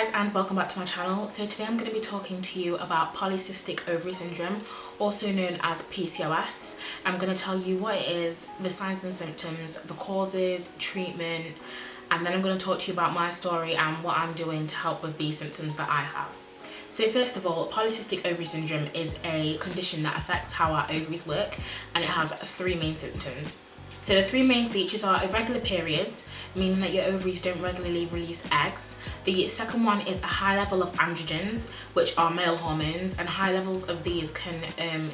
guys, and welcome back to my channel. So today I'm going to be talking to you about Polycystic Ovary Syndrome, also known as PCOS. I'm going to tell you what it is, the signs and symptoms, the causes, treatment, and then I'm going to talk to you about my story and what I'm doing to help with these symptoms that I have. So first of all, Polycystic Ovary Syndrome is a condition that affects how our ovaries work, and it has three main symptoms. So the three main features are irregular periods, meaning that your ovaries don't regularly release eggs. The second one is a high level of androgens, which are male hormones, and high levels of these can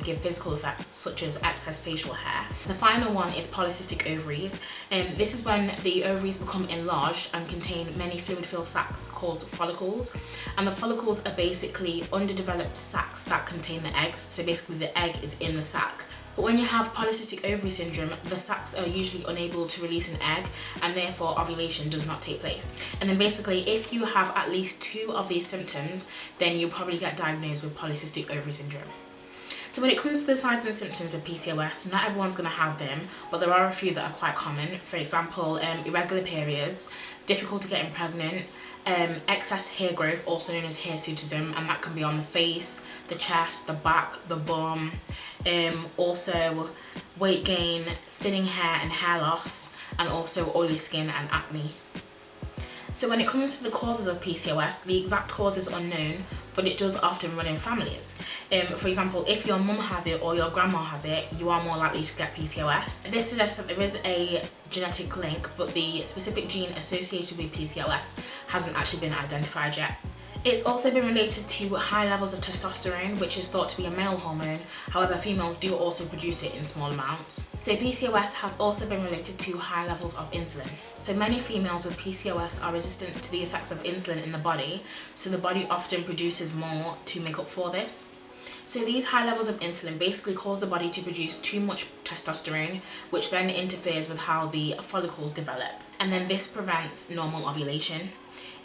give physical effects such as excess facial hair. The final one is polycystic ovaries. This is when the ovaries become enlarged and contain many fluid-filled sacs called follicles. And the follicles are basically underdeveloped sacs that contain the eggs. So basically the egg is in the sac. But when you have polycystic ovary syndrome, the sacs are usually unable to release an egg, and therefore ovulation does not take place. And then basically, if you have at least two of these symptoms, then you'll probably get diagnosed with polycystic ovary syndrome. So when it comes to the signs and symptoms of PCOS, not everyone's going to have them, but there are a few that are quite common. For example, irregular periods, difficulty getting pregnant, excess hair growth, also known as HAIRSUTISM, and that can be on the face, the chest, the back, the bum. Also weight gain, thinning hair and hair loss, and also oily skin and acne. So when it comes to the causes of PCOS, the exact cause is unknown, but it does often run in families. For example, if your mum has it or your grandma has it, you are more likely to get PCOS. This suggests that there is a genetic link, but the specific gene associated with PCOS hasn't actually been identified yet. It's also been related to high levels of testosterone, which is thought to be a male hormone. However, females do also produce it in small amounts. So PCOS has also been related to high levels of insulin. So many females with PCOS are resistant to the effects of insulin in the body, so the body often produces more to make up for this. So these high levels of insulin basically cause the body to produce too much testosterone, which then interferes with how the follicles develop, and then this prevents normal ovulation.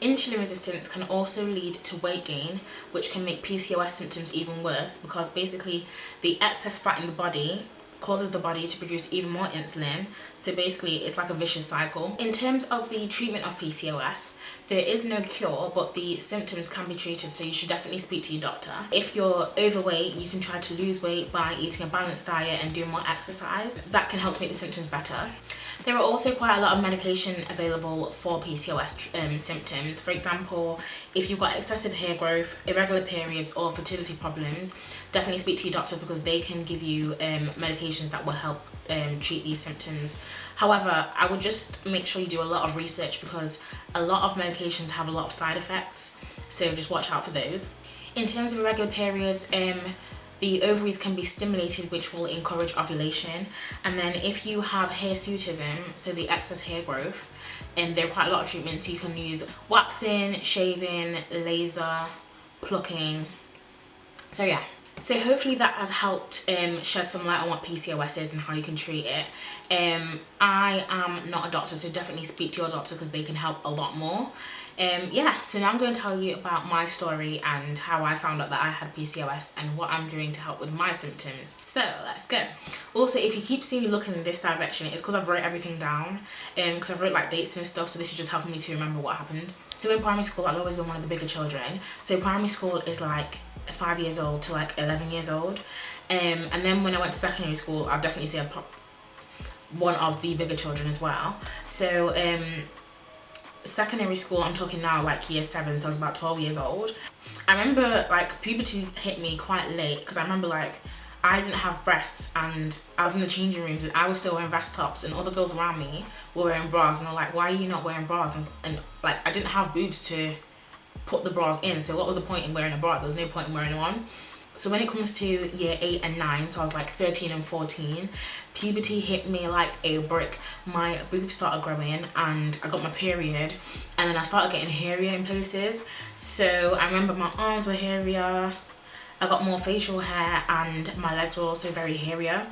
Insulin resistance can also lead to weight gain, which can make PCOS symptoms even worse, because basically the excess fat in the body causes the body to produce even more insulin. So basically it's like a vicious cycle. In terms of the treatment of PCOS, there is no cure, but the symptoms can be treated, so you should definitely speak to your doctor. If you're overweight, you can try to lose weight by eating a balanced diet and doing more exercise. That can help make the symptoms better. There are also quite a lot of medication available for PCOS symptoms. For example, if you've got excessive hair growth, irregular periods, or fertility problems, definitely speak to your doctor, because they can give you medications that will help treat these symptoms. However, I would just make sure you do a lot of research, because a lot of medications have a lot of side effects, so just watch out for those. In terms of irregular periods, the ovaries can be stimulated, which will encourage ovulation. And then if you have HAIRSUTISM, so the excess hair growth, and there are quite a lot of treatments. You can use waxing, shaving, laser, plucking. So yeah. So hopefully that has helped shed some light on what PCOS is and how you can treat it. I am not a doctor, so definitely speak to your doctor, because they can help a lot more. Yeah, so now I'm going to tell you about my story and how I found out that I had PCOS and what I'm doing to help with my symptoms. So let's go. Also, if you keep seeing me looking in this direction, it's because I've wrote everything down, because I've wrote like dates and stuff, so this is just helping me to remember what happened. So in primary school, I'd always been one of the bigger children. So primary school is like 5 years old to like 11 years old. And then when I went to secondary school, I'd definitely say I'm one of the bigger children as well. So secondary school, I'm talking now like year 7, so I was about 12 years old. I remember like puberty hit me quite late, because I remember like I didn't have breasts, and I was in the changing rooms and I was still wearing breast tops, and other girls around me were wearing bras, and they're like, why are you not wearing bras? And like I didn't have boobs to put the bras in, so what was the point in wearing a bra? There was no point in wearing one. So when it comes to year 8 and 9, so I was like 13 and 14, puberty hit me like a brick. My boobs started growing and I got my period, and then I started getting hairier in places. So I remember my arms were hairier, I got more facial hair, and my legs were also very hairier.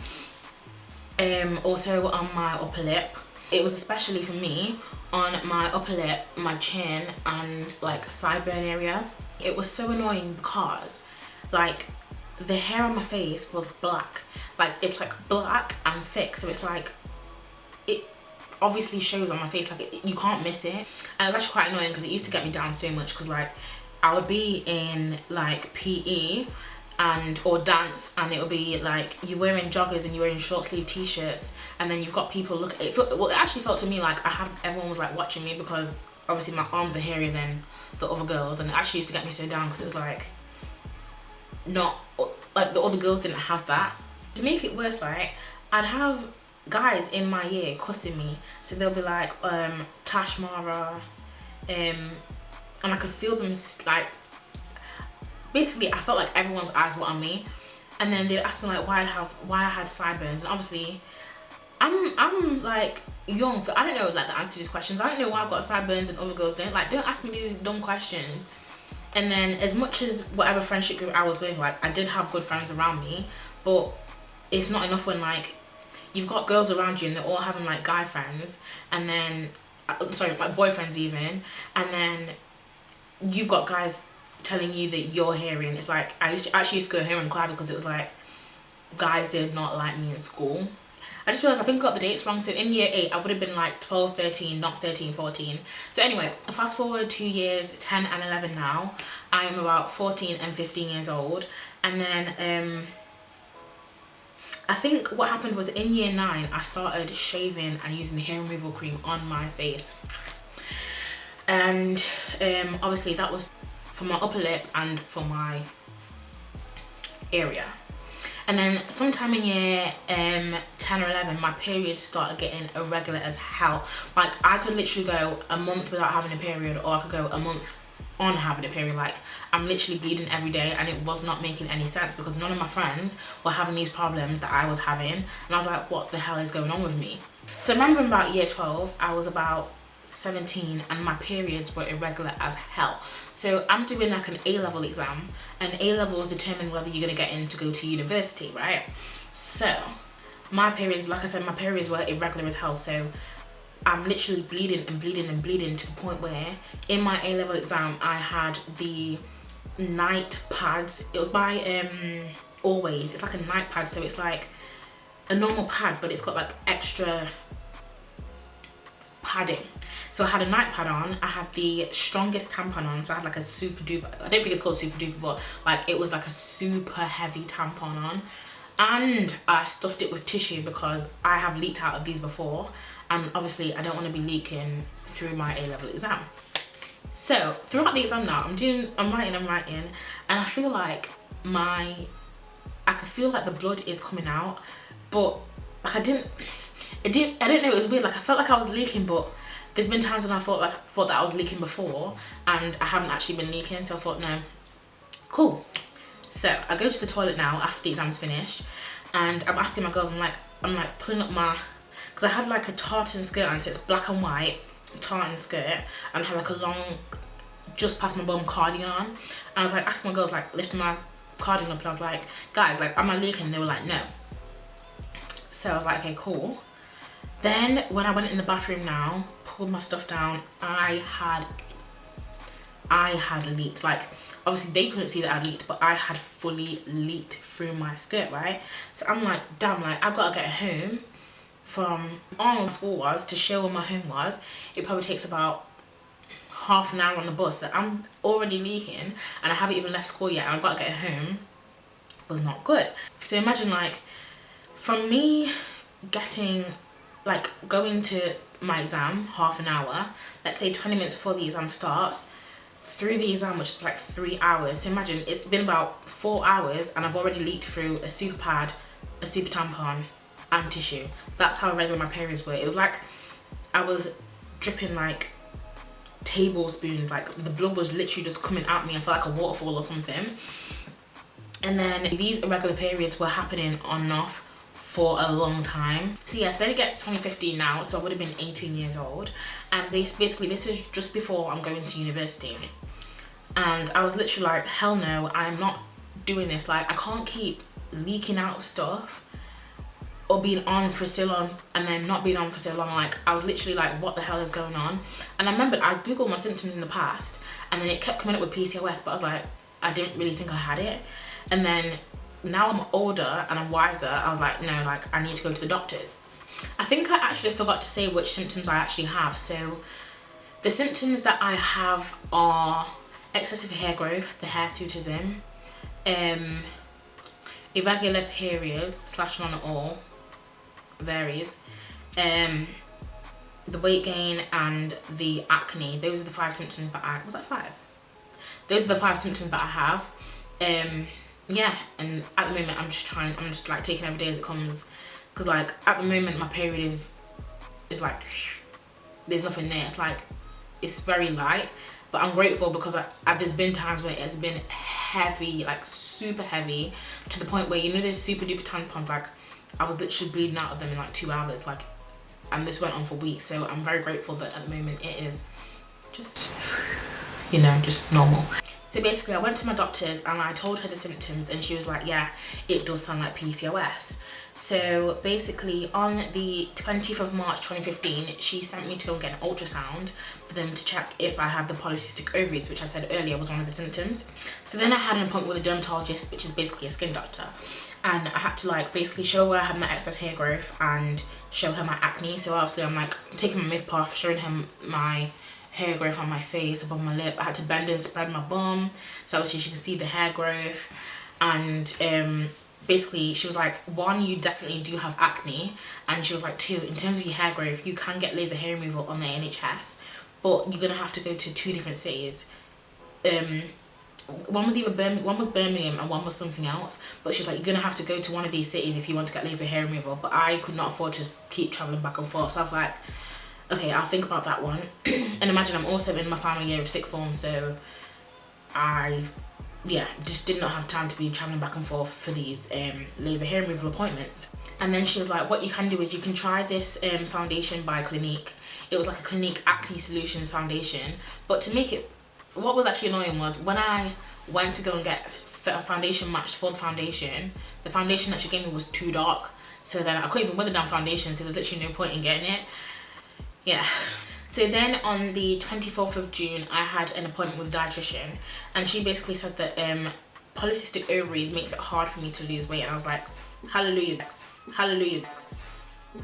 Also on my upper lip, it was especially for me on my upper lip, my chin, and like sideburn area. It was so annoying because like the hair on my face was black, like it's like black and thick, so it's like obviously shows on my face, like you can't miss it. And it was actually quite annoying because it used to get me down so much, because like I would be in like PE or dance, and it would be like you're wearing joggers and you're wearing short sleeve t-shirts, and then you've got people look. It actually felt to me like everyone was like watching me, because obviously my arms are hairier than the other girls, and it actually used to get me so down, because it was like not like the other girls didn't have that. To make it worse, like I'd have guys in my year cussing me, so they'll be like Ashmara, and I could feel them like, basically I felt like everyone's eyes were on me, and then they'd ask me like why I had sideburns, and obviously I'm like young, so I don't know like the answer to these questions. I don't know why I've got sideburns and other girls don't. Like, don't ask me these dumb questions. And then as much as whatever friendship group I was with, like I did have good friends around me, but it's not enough when like you've got girls around you and they're all having like guy friends, and then sorry, like boyfriends even, and then you've got guys telling you that you're hairy, and it's like I actually used to go home and cry, because it was like guys did not like me in school. I just realised I think I got the dates wrong, so in year 8 I would have been like 12, 13, not 13, 14. So anyway, fast forward 2 years, 10 and 11 now, I am about 14 and 15 years old, and then I think what happened was in year 9 I started shaving and using hair removal cream on my face, and obviously that was for my upper lip and for my area. And then sometime in year 10 or 11 my periods started getting irregular as hell. Like I could literally go a month without having a period, or I could go a month on having a period. Like I'm literally bleeding every day, and it was not making any sense, because none of my friends were having these problems that I was having, and I was like, what the hell is going on with me? So I remember about year 12 I was about 17 and my periods were irregular as hell. So I'm doing like an A-level exam, and A-levels determine whether you're going to get in to go to university, right? So my periods, like I said, my periods were irregular as hell, so I'm literally bleeding and bleeding and bleeding to the point where in my A-level exam I had the night pads. It was by Always. It's like a night pad, so it's like a normal pad but it's got like extra padding. So I had a night pad on, I had the strongest tampon on, so I had like a super duper, I don't think it's called super duper, but like it was like a super heavy tampon on, and I stuffed it with tissue because I have leaked out of these before, and obviously I don't want to be leaking through my A-level exam. So throughout the exam now, I'm writing, and I feel like I could feel like the blood is coming out, but like I don't know, it was weird. Like I felt like I was leaking, but there's been times when I thought that I was leaking before and I haven't actually been leaking, so I thought no, it's cool. So I go to the toilet now after the exam's finished, and I'm asking my girls, I'm like pulling up my, because I had like a tartan skirt on, so it's black and white tartan skirt, and I had like a long, just past my bum cardigan on, and I was like asking my girls, like lifting my cardigan up, and I was like, guys, like am I leaking? And they were like, no. So I was like, okay, cool. Then when I went in the bathroom now, pulled my stuff down, I had leaked. Like obviously they couldn't see that I leaked, but I had fully leaked through my skirt, right? So I'm like, damn, like I've got to get home from where school was to show where my home was. It probably takes about half an hour on the bus, so I'm already leaking and I haven't even left school yet and I've got to get home. It was not good. So imagine like from me going to my exam half an hour, let's say 20 minutes before the exam starts, through the exam, which is like 3 hours. So imagine it's been about 4 hours and I've already leaked through a super pad, a super tampon and tissue. That's how regular my periods were. It was like I was dripping like tablespoons, like the blood was literally just coming at me. I felt like a waterfall or something. And then these irregular periods were happening on and off for a long time. So yes, then it gets to 2015 now, so I would have been 18 years old, and this is just before I'm going to university, and I was literally like, hell no, I'm not doing this. Like I can't keep leaking out of stuff or being on for so long and then not being on for so long. Like I was literally like, what the hell is going on? And I remembered I googled my symptoms in the past and then it kept coming up with PCOS, but I was like, I didn't really think I had it. And then now I'm older and I'm wiser, I was like, no, like I need to go to the doctors. I think I actually forgot to say which symptoms I actually have. So the symptoms that I have are excessive hair growth, the HAIRSUTISM, irregular periods / none at all, varies, the weight gain and the acne. Those are the 5 symptoms that I, was that 5? Those are the 5 symptoms that I have. Yeah, and at the moment I'm just like taking every day as it comes, because like at the moment my period is like, there's nothing there. It's like, it's very light, but I'm grateful because there's been times when it's been heavy, like super heavy, to the point where, you know, those super duper tampons, like I was literally bleeding out of them in like 2 hours, like, and this went on for weeks. So I'm very grateful that at the moment it is just, you know, just normal. So basically I went to my doctor's and I told her the symptoms, and she was like, yeah, it does sound like PCOS. So basically on the 20th of March 2015, she sent me to go and get an ultrasound for them to check if I had the polycystic ovaries, which I said earlier was one of the symptoms. So then I had an appointment with a dermatologist, which is basically a skin doctor. And I had to like basically show her I had my excess hair growth and show her my acne. So obviously I'm like taking my makeup off, showing him my hair growth on my face, above my lip. I had to bend and spread my bum so obviously she could see the hair growth. And basically she was like, 1, you definitely do have acne, and she was like, 2, in terms of your hair growth, you can get laser hair removal on the NHS, but you're gonna have to go to 2 different cities. One was Birmingham and one was something else, but she's like, you're gonna have to go to one of these cities if you want to get laser hair removal. But I could not afford to keep traveling back and forth, so I was like, okay, I'll think about that one. And imagine I'm also in my final year of sixth form, so I just did not have time to be traveling back and forth for these laser hair removal appointments. And then she was like, what you can do is you can try this foundation by Clinique. It was like a Clinique Acne Solutions foundation, but to make it, what was actually annoying was when I went to go and get a foundation matched for the foundation that she gave me was too dark, so then I couldn't even wear the damn foundation, so there was literally no point in getting it. Yeah. So then on the 24th of June, I had an appointment with a dietitian, and she basically said that polycystic ovaries makes it hard for me to lose weight. And I was like, hallelujah, hallelujah,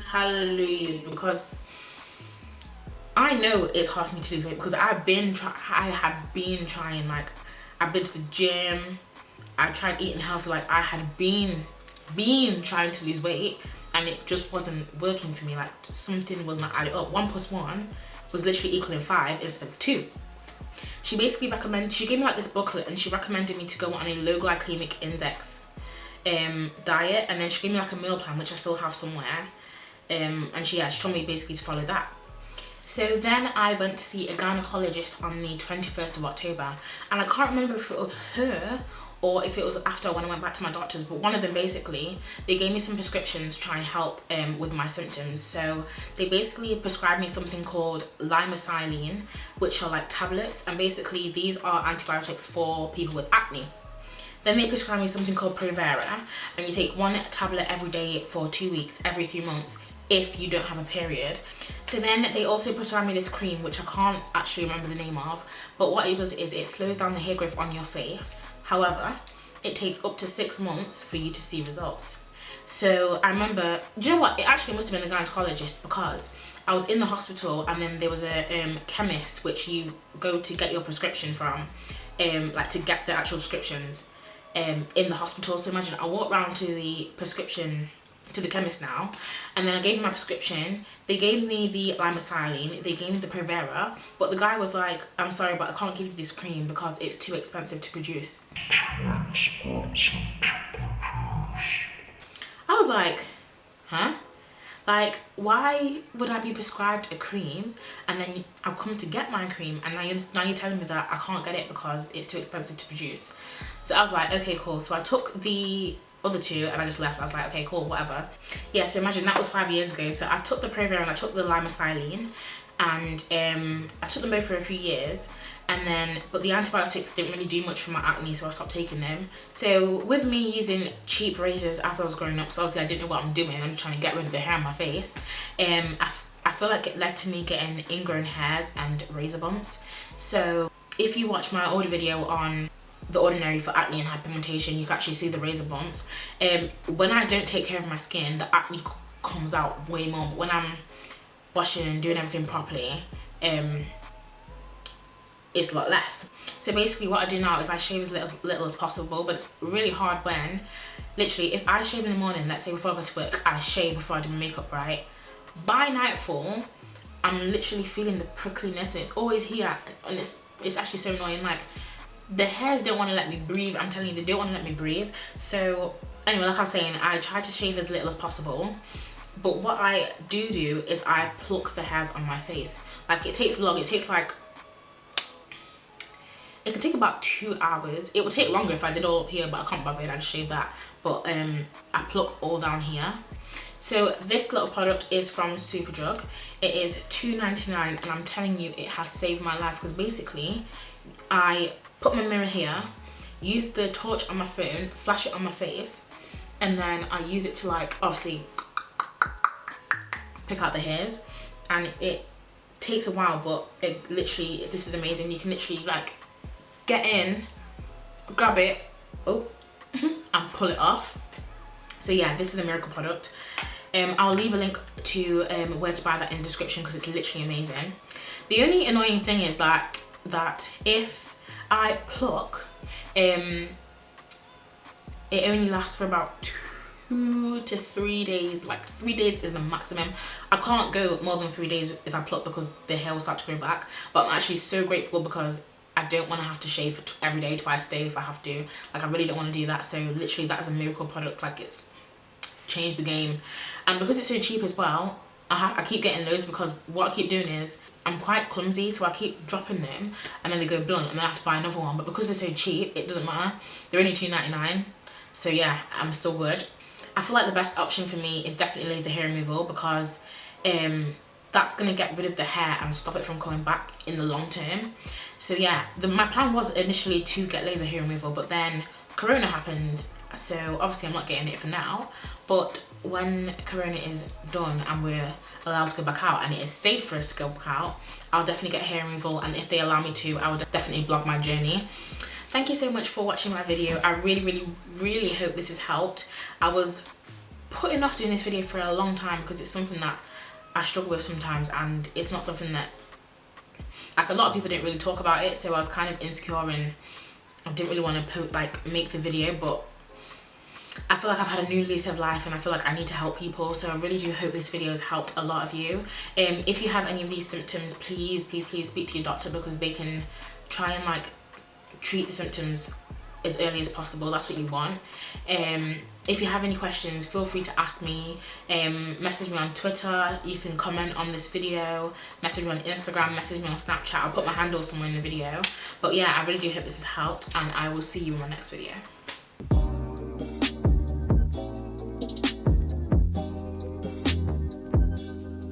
hallelujah, because I know it's hard for me to lose weight, because I have been trying, like I've been to the gym, I tried eating healthy, like I had been trying to lose weight, and it just wasn't working for me. Like something was not adding up. 1 + 1 was literally equaling 5 instead of 2. She basically she gave me like this booklet, and she recommended me to go on a low glycemic index diet, and then she gave me like a meal plan, which I still have somewhere, and she told me basically to follow that. So then I went to see a gynecologist on the 21st of October, and I can't remember if it was her or if it was after when I went back to my doctor's, but one of them basically, they gave me some prescriptions to try and help with my symptoms. So they basically prescribed me something called limacylene, which are like tablets, and basically these are antibiotics for people with acne. Then they prescribed me something called Provera, and you take 1 tablet every day for 2 weeks, every 3 months, if you don't have a period. So then they also prescribed me this cream, which I can't actually remember the name of, but what it does is it slows down the hair growth on your face. However, it takes up to 6 months for you to see results. So I remember, do you know what, it actually must have been a gynecologist, because I was in the hospital, and then there was a chemist which you go to get your prescription from, like to get the actual prescriptions in the hospital. So imagine I walked around to the chemist now, and then I gave him my prescription. They gave me the limacylene, they gave me the Provera, but the guy was like, I'm sorry, but I can't give you this cream because it's too expensive to produce. I was like, huh? Like, why would I be prescribed a cream, and then I've come to get my cream, and now you're telling me that I can't get it because it's too expensive to produce? So I was like, okay, cool. So I took the other 2 and I just left. I was like, okay, cool, whatever. Yeah, so imagine that was 5 years ago. So I took the Provera and I took the limacylene, and I took them both for a few years, and then, but the antibiotics didn't really do much for my acne, so I stopped taking them. So with me using cheap razors as I was growing up, so obviously I didn't know what I'm doing, I'm just trying to get rid of the hair on my face, I feel like it led to me getting ingrown hairs and razor bumps. So if you watch my older video on The Ordinary for acne and hyperpigmentation, you can actually see the razor bumps. When I don't take care of my skin, the acne comes out way more, but when I'm washing and doing everything properly, it's a lot less. So basically what I do now is I shave as little as possible, but it's really hard when, literally, if I shave in the morning, let's say before I go to work, I shave before I do my makeup, right? By nightfall, I'm literally feeling the prickliness, and it's always here, and it's actually so annoying. Like, the hairs don't want to let me breathe. I'm telling you, they don't want to let me breathe. So anyway, like I was saying, I try to shave as little as possible. But what I do is I pluck the hairs on my face. Like, it takes long. It takes like, it can take about 2 hours. It would take longer if I did all up here, but I can't bother it. I just shave that. But I pluck all down here. So this little product is from Superdrug. It is $2.99, and I'm telling you, it has saved my life, because basically I put my mirror here, use the torch on my phone, flash it on my face, and then I use it to, like, obviously pick out the hairs, and it takes a while, but it literally, this is amazing. You can literally, like, get in, grab it, oh, and pull it off. So yeah, this is a miracle product. I'll leave a link to where to buy that in the description, because it's literally amazing. The only annoying thing is that if I pluck, it only lasts for about 2 to 3 days. Like, 3 days is the maximum. I can't go more than 3 days if I pluck, because the hair will start to grow back. But I'm actually so grateful, because I don't want to have to shave every day, twice a day if I have to. Like, I really don't want to do that. So literally, that is a miracle product. Like, it's changed the game. And because it's so cheap as well, I keep getting loads, because what I keep doing is, I'm quite clumsy, so I keep dropping them and then they go blunt, and then I have to buy another one. But because they're so cheap, it doesn't matter. They're only $2.99, so yeah, I'm still good. I feel like the best option for me is definitely laser hair removal, because that's going to get rid of the hair and stop it from coming back in the long term. So yeah, my plan was initially to get laser hair removal, but then Corona happened, so obviously I'm not getting it for now. But when Corona is done and we're allowed to go back out, and it is safe for us to go back out, I'll definitely get hair removal, and if they allow me to, I will definitely blog my journey. Thank you so much for watching my video. I really hope this has helped. I was putting off doing this video for a long time, because it's something that I struggle with sometimes, and it's not something that, like, a lot of people didn't really talk about it, so I was kind of insecure and I didn't really want to make the video. But I feel like I've had a new lease of life, and I feel like I need to help people, so I really do hope this video has helped a lot of you. If you have any of these symptoms, please speak to your doctor, because they can try and, like, treat the symptoms as early as possible. That's what you want. If you have any questions, feel free to ask me. Message me on Twitter, you can comment on this video, message me on Instagram, message me on Snapchat. I'll put my handle somewhere in the video. But yeah, I really do hope this has helped, and I will see you in my next video.